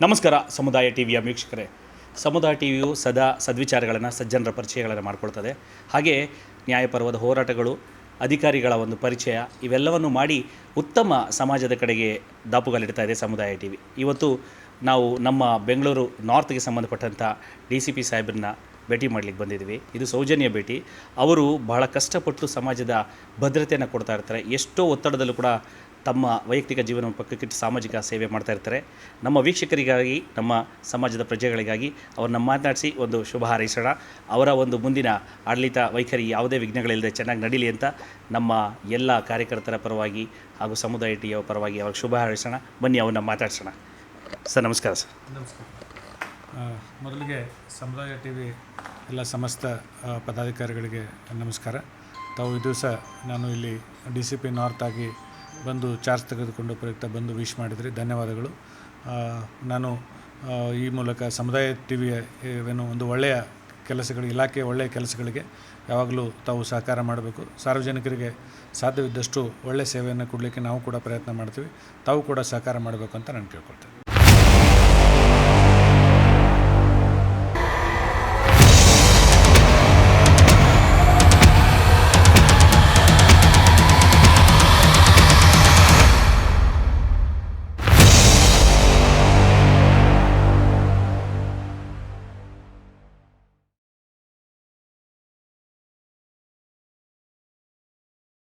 ನಮಸ್ಕಾರ ಸಮುದಾಯ ಟಿವಿಯ ವೀಕ್ಷಕರೇ. ಸಮುದಾಯ ಟಿವಿಯು ಸದಾ ಸದ್ವಿಚಾರಗಳನ್ನು, ಸಜ್ಜನರ ಪರಿಚಯಗಳನ್ನು ಮಾಡಿಕೊಳ್ತದೆ. ಹಾಗೆ ನ್ಯಾಯಪರವಾದ ಹೋರಾಟಗಳು, ಅಧಿಕಾರಿಗಳ ಒಂದು ಪರಿಚಯ ಇವೆಲ್ಲವನ್ನು ಮಾಡಿ ಉತ್ತಮ ಸಮಾಜದ ಕಡೆಗೆ ದಾಪುಗಾಲಿಡ್ತಾ ಇದೆ ಸಮುದಾಯ ಟಿವಿ. ಇವತ್ತು ನಾವು ನಮ್ಮ ಬೆಂಗಳೂರು ನಾರ್ತ್ಗೆ ಸಂಬಂಧಪಟ್ಟಂಥ DCP ಸಾಹೇಬ್ರನ್ನ ಭೇಟಿ ಮಾಡಲಿಕ್ಕೆ ಬಂದಿದ್ದೀವಿ. ಇದು ಸೌಜನ್ಯ ಭೇಟಿ. ಅವರು ಬಹಳ ಕಷ್ಟಪಟ್ಟು ಸಮಾಜದ ಭದ್ರತೆಯನ್ನು ಕೊಡ್ತಾ ಇರ್ತಾರೆ. ಎಷ್ಟೋ ಒತ್ತಡದಲ್ಲೂ ಕೂಡ ತಮ್ಮ ವೈಯಕ್ತಿಕ ಜೀವನವನ್ನು ಪಕ್ಕಕ್ಕಿಟ್ಟು ಸಾಮಾಜಿಕ ಸೇವೆ ಮಾಡ್ತಾ ಇರ್ತಾರೆ. ನಮ್ಮ ವೀಕ್ಷಕರಿಗಾಗಿ, ನಮ್ಮ ಸಮಾಜದ ಪ್ರಜೆಗಳಿಗಾಗಿ ಅವ್ರನ್ನ ಮಾತನಾಡಿಸಿ ಒಂದು ಶುಭ ಹಾರೈಸೋಣ. ಅವರ ಒಂದು ಮುಂದಿನ ಆಡಳಿತ ವೈಖರಿ ಯಾವುದೇ ವಿಘ್ನಗಳಿಲ್ಲದೆ ಚೆನ್ನಾಗಿ ನಡೀಲಿ ಅಂತ ನಮ್ಮ ಎಲ್ಲ ಕಾರ್ಯಕರ್ತರ ಪರವಾಗಿ ಹಾಗೂ ಸಮುದಾಯ ಟಿವಿಯ ಪರವಾಗಿ ಅವ್ರಿಗೆ ಶುಭ ಹಾರೈಸೋಣ. ಬನ್ನಿ ಅವ್ರನ್ನ ಮಾತಾಡ್ಸೋಣ. ಸರ್ ನಮಸ್ಕಾರ. ಸರ್ ನಮಸ್ಕಾರ. ಮೊದಲಿಗೆ ಸಮುದಾಯ ಟಿವಿ ಎಲ್ಲ ಸಮಸ್ತ ಪದಾಧಿಕಾರಿಗಳಿಗೆ ನಮಸ್ಕಾರ. ತಾವು ಈ ದಿವಸ ನಾನು ಇಲ್ಲಿ DCP ನಾರ್ತ್ ಆಗಿ ಬಂದು ಚಾರ್ಜ್ ತೆಗೆದುಕೊಂಡು ಪ್ರಯುಕ್ತ ಬಂದು ವಿಶ್ ಮಾಡಿದ್ರಿ, ಧನ್ಯವಾದಗಳು. ನಾನು ಈ ಮೂಲಕ ಸಮುದಾಯ ಟಿವಿಯ ಏನು ಒಂದು ಒಳ್ಳೆಯ ಕೆಲಸಗಳು, ಇಲಾಖೆಯ ಒಳ್ಳೆಯ ಕೆಲಸಗಳಿಗೆ ಯಾವಾಗಲೂ ತಾವು ಸಹಕಾರ ಮಾಡಬೇಕು. ಸಾರ್ವಜನಿಕರಿಗೆ ಸಾಧ್ಯವಿದ್ದಷ್ಟು ಒಳ್ಳೆಯ ಸೇವೆಯನ್ನು ಕೊಡಲಿಕ್ಕೆ ನಾವು ಕೂಡ ಪ್ರಯತ್ನ ಮಾಡ್ತೀವಿ. ತಾವು ಕೂಡ ಸಹಕಾರ ಮಾಡಬೇಕು ಅಂತ ನಾನು ಕೇಳ್ಕೊಳ್ತೇನೆ.